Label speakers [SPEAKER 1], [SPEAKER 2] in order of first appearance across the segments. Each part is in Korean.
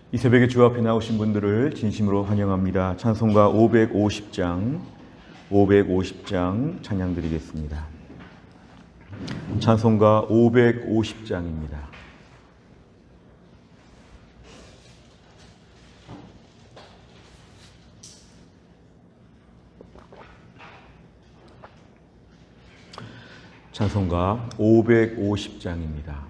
[SPEAKER 1] 이 새벽에 주 앞에 나오신 분들을 진심으로 환영합니다. 찬송가 550장 찬양 드리겠습니다. 찬송가 550장입니다. 찬송가 550장입니다.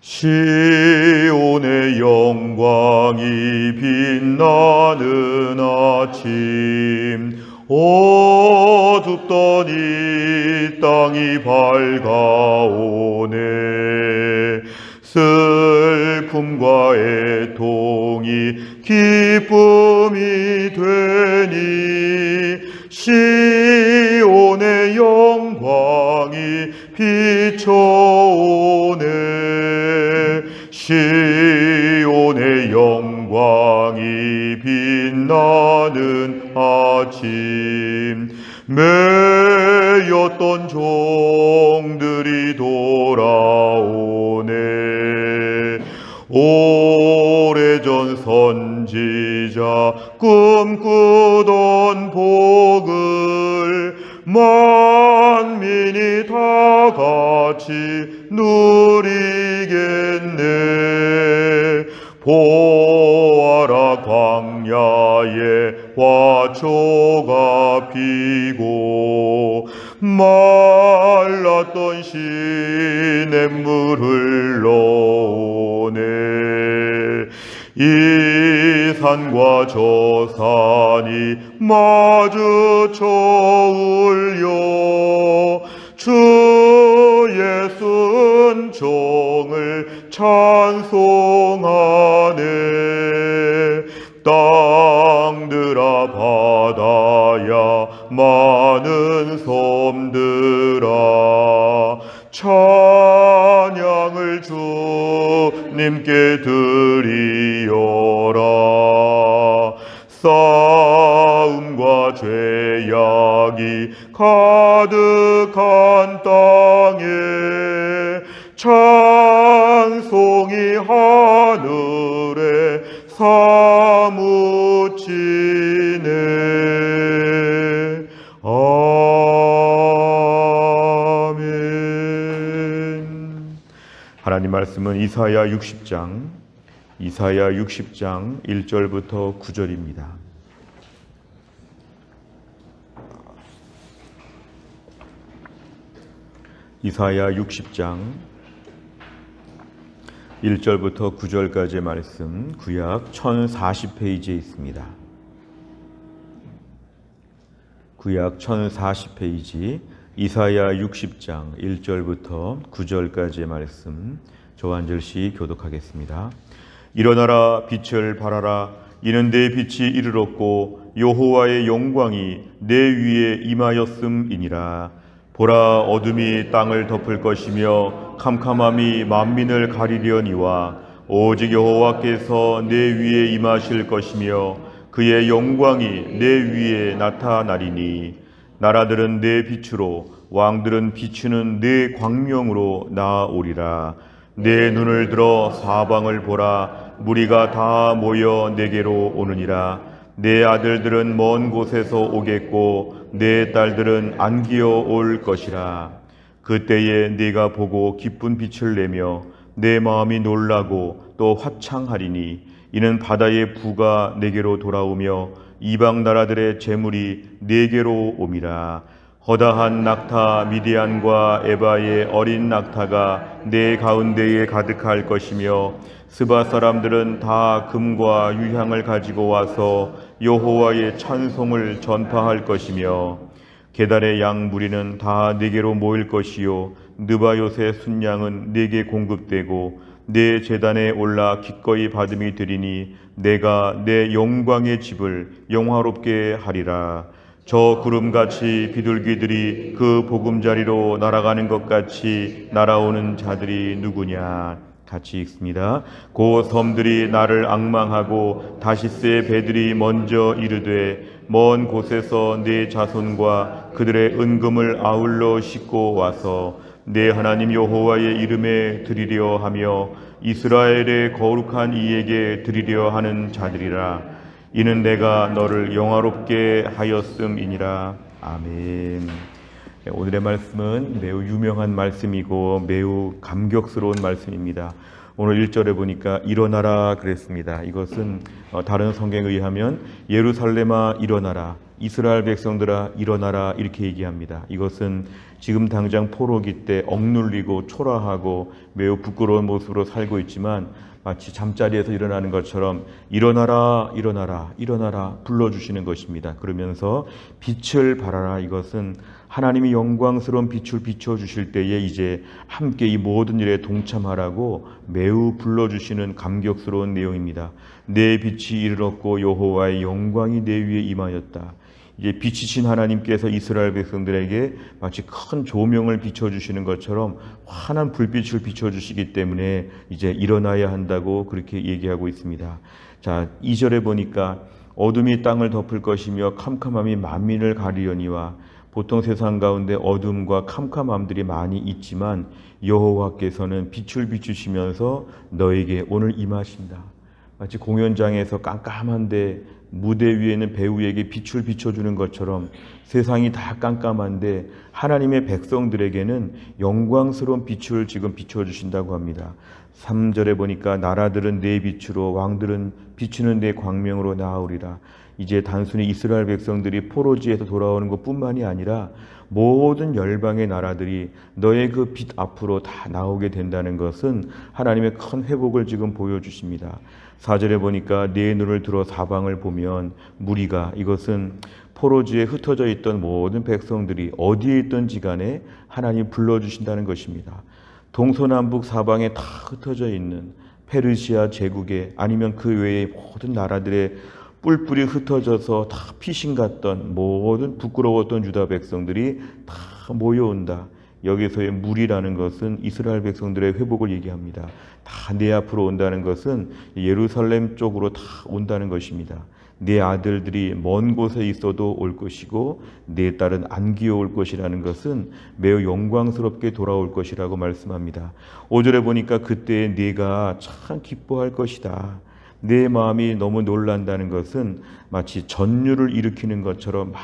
[SPEAKER 1] 시온의 영광이 빛나는 아침, 어둡던 이 땅이 밝아오네. 슬픔과 애통이 기쁨이 되니 시온의 영광이 비춰오네. 시온의 영광이 빛나는 아침, 매였던 종들이 돌아오네. 오래전 선지자 꿈꾸던 복을 만민이 다 같이 누리겠네. 보아라, 광야에 화초가 피고 말랐던 시냇물 흘러오네. 이 산과 저 산이 마주쳐 울려 주의 순종을 찬송하네. 땅들아 바다야 많은 섬들아 찬양을 주님께 드리어라. 싸움과 죄악이 가득한 땅에 찬송이 하늘에 사무치네. 아멘. 하나님 말씀은 이사야 60장 1절부터 9절입니다. 이사야 60장 1절부터 9절까지의 말씀, 구약 1040페이지에 있습니다. 구약 1040페이지 이사야 60장 1절부터 9절까지의 말씀, 저 한 절씩 교독하겠습니다. 일어나라, 빛을 발하라. 이는 내 빛이 이르렀고 여호와의 영광이 내 위에 임하였음이니라. 보라, 어둠이 땅을 덮을 것이며 캄캄함이 만민을 가리려니와 오직 여호와께서 내 위에 임하실 것이며 그의 영광이 내 위에 나타나리니. 나라들은 내 빛으로, 왕들은 비추는 내 광명으로 나아오리라. 내 눈을 들어 사방을 보라. 무리가 다 모여 내게로 오느니라. 내 아들들은 먼 곳에서 오겠고 내 딸들은 안기어 올 것이라. 그때에 네가 보고 기쁜 빛을 내며 내 마음이 놀라고 또 화창하리니. 이는 바다의 부가 내게로 돌아오며 이방 나라들의 재물이 내게로 옴이라. 허다한 낙타 미디안과 에바의 어린 낙타가 내 가운데에 가득할 것이며 스바 사람들은 다 금과 유향을 가지고 와서 여호와의 찬송을 전파할 것이며 게달의 양 무리는 다 네게로 모일 것이요 느바요새 순양은 네게 공급되고 내 제단에 올라 기꺼이 받음이 되리니 내가 내 영광의 집을 영화롭게 하리라. 저 구름같이 비둘기들이 그 보금자리로 날아가는 것 같이 날아오는 자들이 누구냐. 같이 읽습니다. 고 섬들이 나를 앙망하고 다시스의 배들이 먼저 이르되 먼 곳에서 네 자손과 그들의 은금을 아울러 싣고 와서 내 하나님 여호와의 이름에 드리려 하며 이스라엘의 거룩한 이에게 드리려 하는 자들이라. 이는 내가 너를 영화롭게 하였음이니라. 아멘. 오늘의 말씀은 매우 유명한 말씀이고 매우 감격스러운 말씀입니다. 오늘 1절에 보니까 일어나라 그랬습니다. 이것은 다른 성경에 의하면 예루살렘아 일어나라, 이스라엘 백성들아 일어나라 이렇게 얘기합니다. 이것은 지금 당장 포로기 때 억눌리고 초라하고 매우 부끄러운 모습으로 살고 있지만 마치 잠자리에서 일어나는 것처럼 일어나라 일어나라 일어나라 불러주시는 것입니다. 그러면서 빛을 발하라, 이것은 하나님이 영광스러운 빛을 비춰주실 때에 이제 함께 이 모든 일에 동참하라고 매우 불러주시는 감격스러운 내용입니다. 내 빛이 이르렀고 여호와의 영광이 내 위에 임하였다. 이제 빛이신 하나님께서 이스라엘 백성들에게 마치 큰 조명을 비춰주시는 것처럼 환한 불빛을 비춰주시기 때문에 이제 일어나야 한다고 그렇게 얘기하고 있습니다. 자, 2절에 보니까 어둠이 땅을 덮을 것이며 캄캄함이 만민을 가리려니와. 보통 세상 가운데 어둠과 캄캄함들이 많이 있지만 여호와께서는 빛을 비추시면서 너에게 오늘 임하신다. 마치 공연장에서 깜깜한데 무대 위에는 배우에게 빛을 비춰주는 것처럼 세상이 다 깜깜한데 하나님의 백성들에게는 영광스러운 빛을 지금 비춰주신다고 합니다. 3절에 보니까 나라들은 내 빛으로, 왕들은 비추는 내 광명으로 나아오리라. 이제 단순히 이스라엘 백성들이 포로지에서 돌아오는 것뿐만이 아니라 모든 열방의 나라들이 너의 그 빛 앞으로 다 나오게 된다는 것은 하나님의 큰 회복을 지금 보여주십니다. 4절에 보니까 내 눈을 들어 사방을 보면 무리가, 이것은 포로지에 흩어져 있던 모든 백성들이 어디에 있든지 간에 하나님 불러주신다는 것입니다. 동서남북 사방에 다 흩어져 있는 페르시아 제국에 아니면 그 외의 모든 나라들의 뿔뿔이 흩어져서 다 피신 같던 모든 부끄러웠던 유다 백성들이 다 모여온다. 여기서의 무리라는 것은 이스라엘 백성들의 회복을 얘기합니다. 다 내 앞으로 온다는 것은 예루살렘 쪽으로 다 온다는 것입니다. 내 아들들이 먼 곳에 있어도 올 것이고 내 딸은 안 귀여울 것이라는 것은 매우 영광스럽게 돌아올 것이라고 말씀합니다. 5절에 보니까 그때 네가 참 기뻐할 것이다. 내 마음이 너무 놀란다는 것은 마치 전율을 일으키는 것처럼 막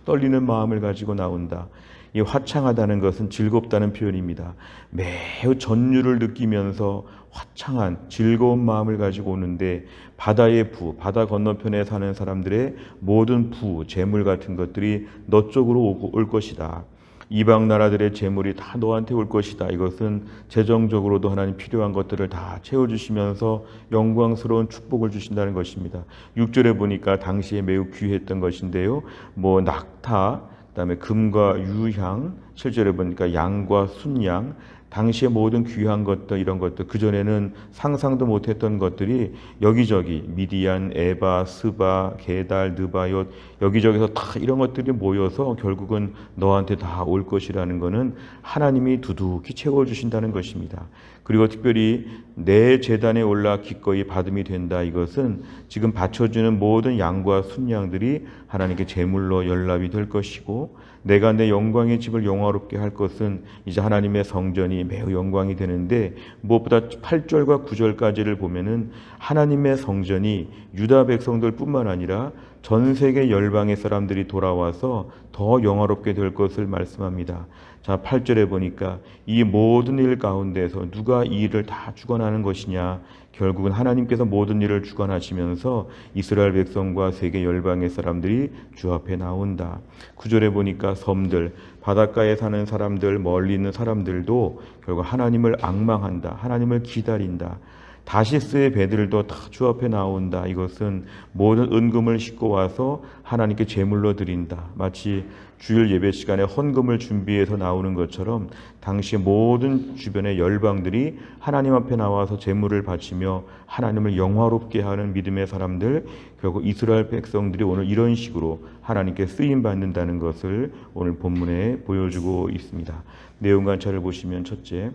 [SPEAKER 1] 떨리는 마음을 가지고 나온다. 이 화창하다는 것은 즐겁다는 표현입니다. 매우 전율을 느끼면서 화창한 즐거운 마음을 가지고 오는데 바다의 부, 바다 건너편에 사는 사람들의 모든 부, 재물 같은 것들이 너 쪽으로 올 것이다. 이방 나라들의 재물이 다 너한테 올 것이다. 이것은 재정적으로도 하나님 필요한 것들을 다 채워주시면서 영광스러운 축복을 주신다는 것입니다. 6절에 보니까 당시에 매우 귀했던 것인데요. 낙타, 그다음에 금과 유향, 7절에 보니까 양과 순양, 당시의 모든 귀한 것들, 이런 것들, 그전에는 상상도 못했던 것들이 여기저기 미디안, 에바, 스바, 게달, 느바옅, 여기저기서 다 이런 것들이 모여서 결국은 너한테 다 올 것이라는 것은 하나님이 두둑히 채워주신다는 것입니다. 그리고 특별히 내 제단에 올라 기꺼이 받음이 된다. 이것은 지금 바쳐주는 모든 양과 순양들이 하나님께 제물로 연락이 될 것이고, 내가 내 영광의 집을 영화롭게 할 것은 이제 하나님의 성전이 매우 영광이 되는데, 무엇보다 8절과 9절까지를 보면은 하나님의 성전이 유다 백성들 뿐만 아니라 전 세계 열방의 사람들이 돌아와서 더 영화롭게 될 것을 말씀합니다. 자, 8절에 보니까 이 모든 일 가운데서 누가 이 일을 다 주관하는 것이냐? 결국은 하나님께서 모든 일을 주관하시면서 이스라엘 백성과 세계 열방의 사람들이 주 앞에 나온다. 9절에 보니까 섬들, 바닷가에 사는 사람들, 멀리 있는 사람들도 결국 하나님을 앙망한다. 하나님을 기다린다. 다시스의 배들도 다 주 앞에 나온다. 이것은 모든 은금을 싣고 와서 하나님께 제물로 드린다. 마치 주일 예배 시간에 헌금을 준비해서 나오는 것처럼 당시 모든 주변의 열방들이 하나님 앞에 나와서 제물을 바치며 하나님을 영화롭게 하는 믿음의 사람들, 결국 이스라엘 백성들이 오늘 이런 식으로 하나님께 쓰임 받는다는 것을 오늘 본문에 보여주고 있습니다. 내용 관찰을 보시면, 첫째,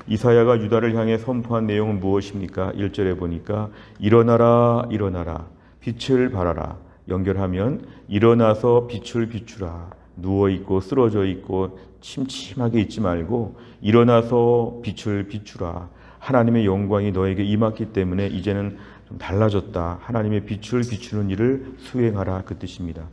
[SPEAKER 1] 이사야가 유다를 향해 선포한 내용은 무엇입니까? 1절에 보니까 일어나라 일어나라 빛을 발하라. 연결하면 일어나서 빛을 비추라. 누워있고 쓰러져 있고 침침하게 있지 말고 일어나서 빛을 비추라. 하나님의 영광이 너에게 임했기 때문에 이제는 좀 달라졌다. 하나님의 빛을 비추는 일을 수행하라, 그 뜻입니다.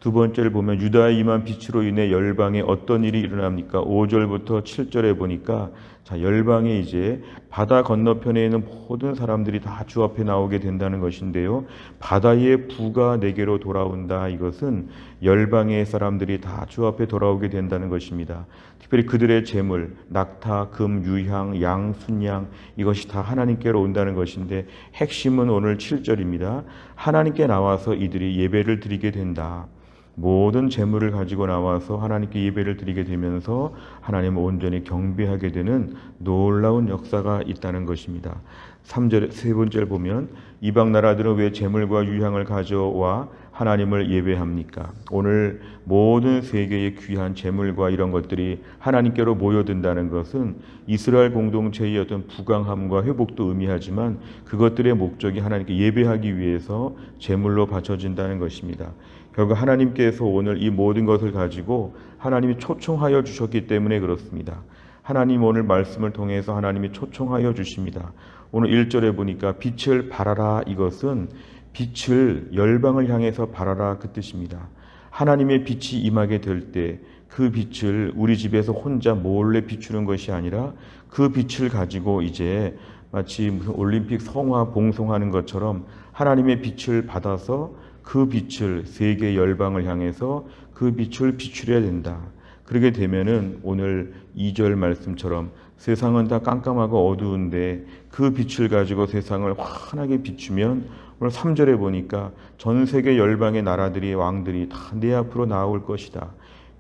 [SPEAKER 1] 두 번째를 보면 유다의 임한 빛으로 인해 열방에 어떤 일이 일어납니까? 5절부터 7절에 보니까 자, 열방에 이제 바다 건너편에 있는 모든 사람들이 다 주 앞에 나오게 된다는 것인데요. 바다의 부가 내게로 돌아온다. 이것은 열방의 사람들이 다 주 앞에 돌아오게 된다는 것입니다. 특별히 그들의 재물, 낙타, 금, 유향, 양, 순양, 이것이 다 하나님께로 온다는 것인데 핵심은 오늘 7절입니다. 하나님께 나와서 이들이 예배를 드리게 된다. 모든 재물을 가지고 나와서 하나님께 예배를 드리게 되면서 하나님을 온전히 경배하게 되는 놀라운 역사가 있다는 것입니다. 3절, 세 번째를 보면 이방 나라들은 왜 재물과 유향을 가져와 하나님을 예배합니까? 오늘 모든 세계의 귀한 재물과 이런 것들이 하나님께로 모여든다는 것은 이스라엘 공동체의 어떤 부강함과 회복도 의미하지만 그것들의 목적이 하나님께 예배하기 위해서 재물로 바쳐진다는 것입니다. 결국 하나님께서 오늘 이 모든 것을 가지고 하나님이 초청하여 주셨기 때문에 그렇습니다. 하나님 오늘 말씀을 통해서 하나님이 초청하여 주십니다. 오늘 1절에 보니까 빛을 발하라, 이것은 빛을 열방을 향해서 발하라, 그 뜻입니다. 하나님의 빛이 임하게 될 때 그 빛을 우리 집에서 혼자 몰래 비추는 것이 아니라 그 빛을 가지고 이제 마치 무슨 올림픽 성화 봉송하는 것처럼 하나님의 빛을 받아서 그 빛을 세계 열방을 향해서 그 빛을 비추려야 된다. 그렇게 되면은 오늘 2절 말씀처럼 세상은 다 깜깜하고 어두운데 그 빛을 가지고 세상을 환하게 비추면 오늘 3절에 보니까 전 세계 열방의 나라들이 왕들이 다 내 앞으로 나올 것이다.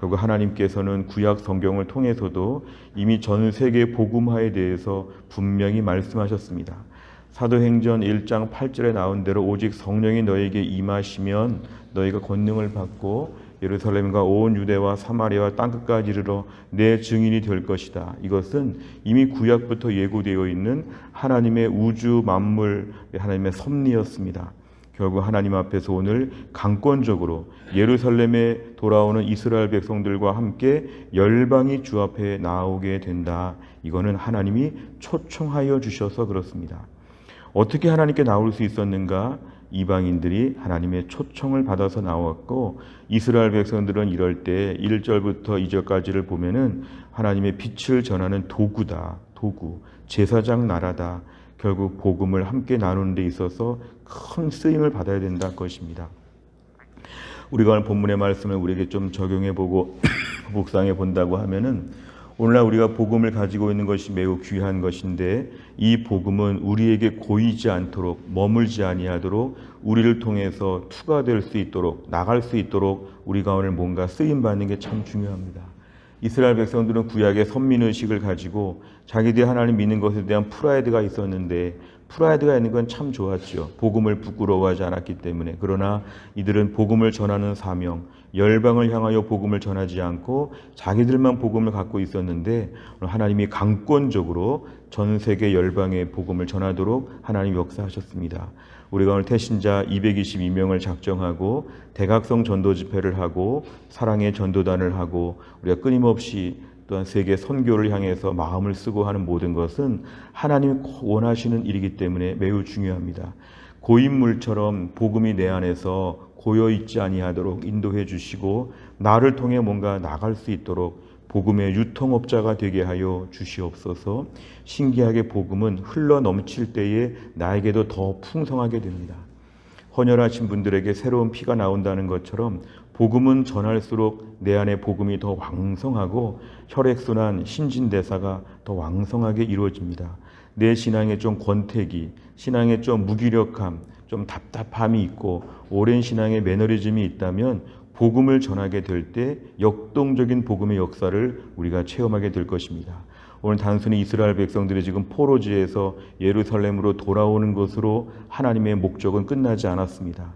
[SPEAKER 1] 결국 하나님께서는 구약 성경을 통해서도 이미 전 세계 복음화에 대해서 분명히 말씀하셨습니다. 사도행전 1장 8절에 나온 대로 오직 성령이 너에게 임하시면 너희가 권능을 받고 예루살렘과 온 유대와 사마리아와 땅끝까지 이르러 내 증인이 될 것이다. 이것은 이미 구약부터 예고되어 있는 하나님의 우주 만물, 하나님의 섭리였습니다. 결국 하나님 앞에서 오늘 강권적으로 예루살렘에 돌아오는 이스라엘 백성들과 함께 열방이 주 앞에 나오게 된다. 이거는 하나님이 초청하여 주셔서 그렇습니다. 어떻게 하나님께 나올 수 있었는가? 이방인들이 하나님의 초청을 받아서 나왔고 이스라엘 백성들은 이럴 때 1절부터 2절까지를 보면은 하나님의 빛을 전하는 도구다. 도구, 제사장 나라다. 결국 복음을 함께 나누는 데 있어서 큰 쓰임을 받아야 된다는 것입니다. 우리가 오늘 본문의 말씀을 우리에게 좀 적용해보고 묵상해 본다고 하면은 오늘날 우리가 복음을 가지고 있는 것이 매우 귀한 것인데 이 복음은 우리에게 고이지 않도록 머물지 아니하도록 우리를 통해서 투과될 수 있도록 나갈 수 있도록 우리가 오늘 뭔가 쓰임받는 게 참 중요합니다. 이스라엘 백성들은 구약의 선민의식을 가지고 자기들이 하나님 믿는 것에 대한 프라이드가 있었는데 프라이드가 있는 건 참 좋았죠. 복음을 부끄러워하지 않았기 때문에. 그러나 이들은 복음을 전하는 사명, 열방을 향하여 복음을 전하지 않고 자기들만 복음을 갖고 있었는데 하나님이 강권적으로 전 세계 열방의 복음을 전하도록 하나님 역사하셨습니다. 우리가 오늘 태신자 222명을 작정하고 대각성 전도 집회를 하고 사랑의 전도단을 하고 우리가 끊임없이 또한 세계 선교를 향해서 마음을 쓰고 하는 모든 것은 하나님이 꼭 원하시는 일이기 때문에 매우 중요합니다. 고인물처럼 복음이 내 안에서 고여있지 아니하도록 인도해 주시고 나를 통해 뭔가 나갈 수 있도록 복음의 유통업자가 되게 하여 주시옵소서. 신기하게 복음은 흘러 넘칠 때에 나에게도 더 풍성하게 됩니다. 헌혈하신 분들에게 새로운 피가 나온다는 것처럼 복음은 전할수록 내 안에 복음이 더 왕성하고 혈액순환, 신진대사가 더 왕성하게 이루어집니다. 내 신앙에 좀 권태기, 신앙에 좀 무기력함, 좀 답답함이 있고 오랜 신앙의 매너리즘이 있다면 복음을 전하게 될 때 역동적인 복음의 역사를 우리가 체험하게 될 것입니다. 오늘 단순히 이스라엘 백성들이 지금 포로지에서 예루살렘으로 돌아오는 것으로 하나님의 목적은 끝나지 않았습니다.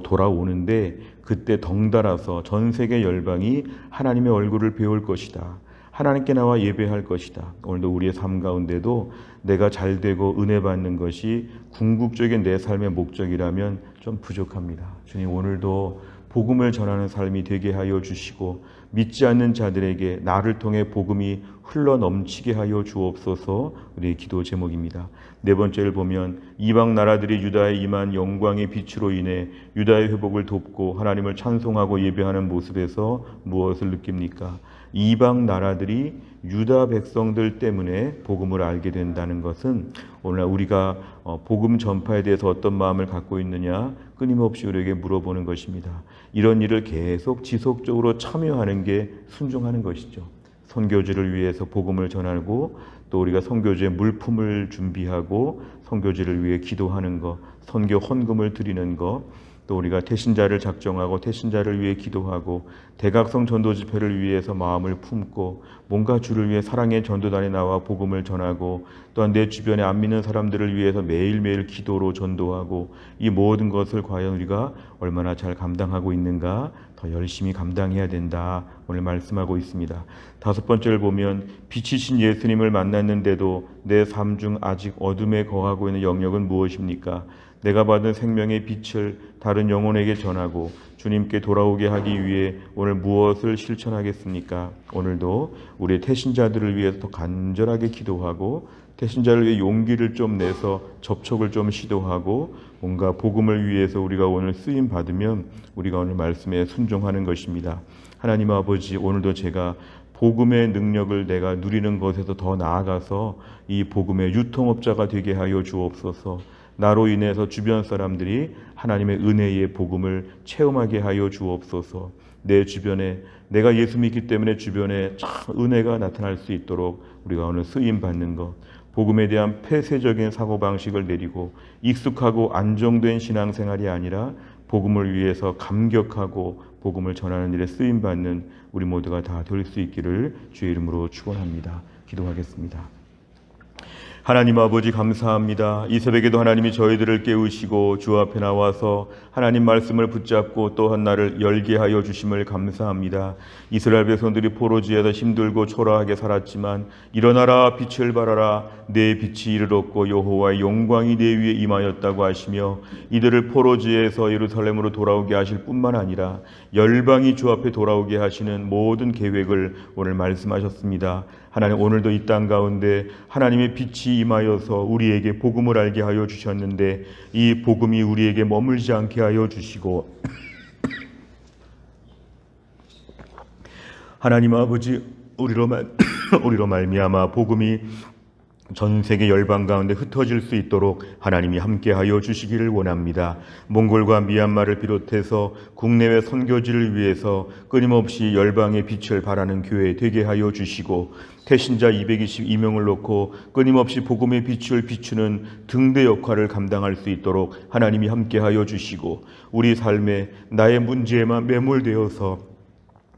[SPEAKER 1] 돌아오는데 그때 덩달아서 전 세계 열방이 하나님의 얼굴을 배울 것이다. 하나님께 나와 예배할 것이다. 오늘도 우리의 삶 가운데도 내가 잘되고 은혜 받는 것이 궁극적인 내 삶의 목적이라면 좀 부족합니다. 주님, 오늘도 복음을 전하는 삶이 되게 하여 주시고 믿지 않는 자들에게 나를 통해 복음이 흘러 넘치게 하여 주옵소서. 우리의 기도 제목입니다. 네 번째를 보면 이방 나라들이 유다에 임한 영광의 빛으로 인해 유다의 회복을 돕고 하나님을 찬송하고 예배하는 모습에서 무엇을 느낍니까? 이방 나라들이 유다 백성들 때문에 복음을 알게 된다는 것은 오늘날 우리가 복음 전파에 대해서 어떤 마음을 갖고 있느냐 끊임없이 우리에게 물어보는 것입니다. 이런 일을 계속 지속적으로 참여하는 게 순종하는 것이죠. 선교지를 위해서 복음을 전하고 또 우리가 선교지의 물품을 준비하고 선교지를 위해 기도하는 것, 선교 헌금을 드리는 것, 또 우리가 태신자를 작정하고 태신자를 위해 기도하고 대각성 전도 집회를 위해서 마음을 품고 뭔가 주를 위해 사랑의 전도단에 나와 복음을 전하고 또한 내 주변에 안 믿는 사람들을 위해서 매일매일 기도로 전도하고 이 모든 것을 과연 우리가 얼마나 잘 감당하고 있는가 더 열심히 감당해야 된다 오늘 말씀하고 있습니다. 다섯 번째를 보면 빛이신 예수님을 만났는데도 내 삶 중 아직 어둠에 거하고 있는 영역은 무엇입니까? 내가 받은 생명의 빛을 다른 영혼에게 전하고 주님께 돌아오게 하기 위해 오늘 무엇을 실천하겠습니까? 오늘도 우리 태신자들을 위해서 더 간절하게 기도하고 태신자를 위해 용기를 좀 내서 접촉을 좀 시도하고 뭔가 복음을 위해서 우리가 오늘 쓰임 받으면 우리가 오늘 말씀에 순종하는 것입니다. 하나님 아버지, 오늘도 제가 복음의 능력을 내가 누리는 것에서 더 나아가서 이 복음의 유통업자가 되게 하여 주옵소서. 나로 인해서 주변 사람들이 하나님의 은혜의 복음을 체험하게 하여 주옵소서. 내 주변에 내가 예수 믿기 때문에 주변에 참 은혜가 나타날 수 있도록 우리가 오늘 쓰임 받는 것, 복음에 대한 폐쇄적인 사고방식을 내리고 익숙하고 안정된 신앙생활이 아니라 복음을 위해서 감격하고 복음을 전하는 일에 쓰임 받는 우리 모두가 다 될 수 있기를 주의 이름으로 축원합니다. 기도하겠습니다. 하나님 아버지 감사합니다. 이 새벽에도 하나님이 저희들을 깨우시고 주 앞에 나와서 하나님 말씀을 붙잡고 또한 나를 열게 하여 주심을 감사합니다. 이스라엘 백성들이 포로지에서 힘들고 초라하게 살았지만 일어나라 빛을 발하라 내 빛이 이르렀고 여호와의 영광이 내 위에 임하였다고 하시며 이들을 포로지에서 예루살렘으로 돌아오게 하실 뿐만 아니라 열방이 주 앞에 돌아오게 하시는 모든 계획을 오늘 말씀하셨습니다. 하나님 오늘도 이 땅 가운데 하나님의 빛이 임하여서 우리에게 복음을 알게 하여 주셨는데 이 복음이 우리에게 머물지 않게 하여 주시고 하나님 아버지 우리로 말미암아 복음이 전 세계 열방 가운데 흩어질 수 있도록 하나님이 함께하여 주시기를 원합니다. 몽골과 미얀마를 비롯해서 국내외 선교지를 위해서 끊임없이 열방의 빛을 발하는 교회 되게 하여 주시고 태신자 222명을 놓고 끊임없이 복음의 빛을 비추는 등대 역할을 감당할 수 있도록 하나님이 함께하여 주시고 우리 삶에 나의 문제에만 매몰되어서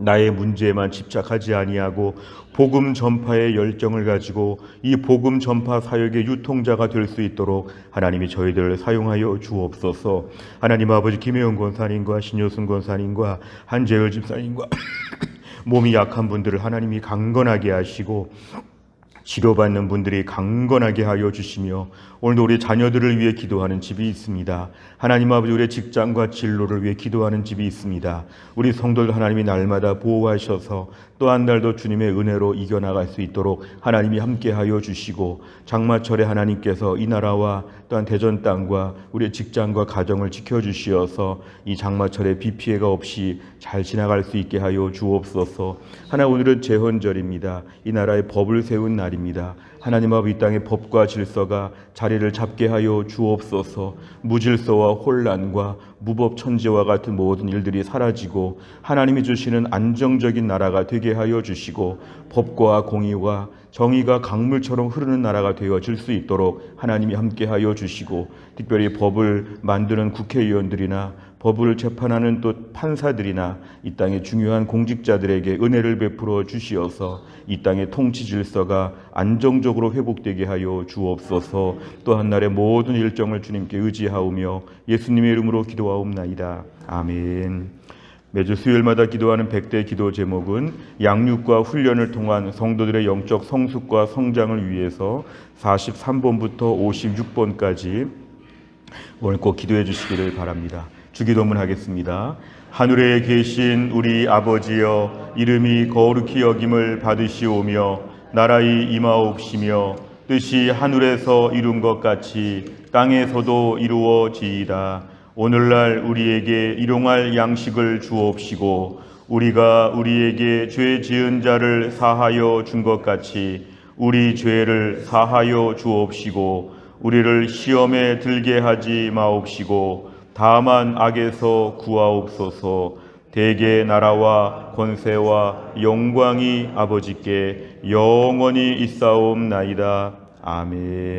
[SPEAKER 1] 나의 문제에만 집착하지 아니하고 복음 전파의 열정을 가지고 이 복음 전파 사역의 유통자가 될 수 있도록 하나님이 저희들을 사용하여 주옵소서. 하나님 아버지 김혜영 권사님과 신효순 권사님과 한재열 집사님과 몸이 약한 분들을 하나님이 강건하게 하시고 치료받는 분들이 강건하게 하여 주시며 오늘도 우리 자녀들을 위해 기도하는 집이 있습니다. 하나님 아버지 우리의 직장과 진로를 위해 기도하는 집이 있습니다. 우리 성도들 하나님이 날마다 보호하셔서 또 한 달도 주님의 은혜로 이겨나갈 수 있도록 하나님이 함께하여 주시고 장마철에 하나님께서 이 나라와 또한 대전 땅과 우리의 직장과 가정을 지켜주시어서 이 장마철에 비 피해가 없이 잘 지나갈 수 있게 하여 주옵소서. 하나님 오늘은 제헌절입니다. 이 나라의 법을 세운 날입니다. 하나님 아버지 이 땅의 법과 질서가 자리를 잡게 하여 주옵소서. 무질서와 혼란과 무법천지와 같은 모든 일들이 사라지고 하나님이 주시는 안정적인 나라가 되게 하여 주시고 법과 공의와 정의가 강물처럼 흐르는 나라가 되어질 수 있도록 하나님이 함께하여 주시고 특별히 법을 만드는 국회의원들이나 법을 재판하는 또 판사들이나 이 땅의 중요한 공직자들에게 은혜를 베풀어 주시어서 이 땅의 통치 질서가 안정적으로 회복되게 하여 주옵소서. 또 한날의 모든 일정을 주님께 의지하오며 예수님의 이름으로 기도하옵나이다. 아멘. 매주 수요일마다 기도하는 100대 기도 제목은 양육과 훈련을 통한 성도들의 영적 성숙과 성장을 위해서 43번부터 56번까지 오늘 꼭 기도해 주시기를 바랍니다. 주기도문 하겠습니다. 하늘에 계신 우리 아버지여, 이름이 거룩히 여김을 받으시오며 나라의 임하옵시며 뜻이 하늘에서 이룬 것 같이 땅에서도 이루어지이다. 오늘날 우리에게 일용할 양식을 주옵시고 우리가 우리에게 죄 지은 자를 사하여 준 것 같이 우리 죄를 사하여 주옵시고 우리를 시험에 들게 하지 마옵시고 다만 악에서 구하옵소서. 대개 나라와 권세와 영광이 아버지께 영원히 있사옵나이다. 아멘.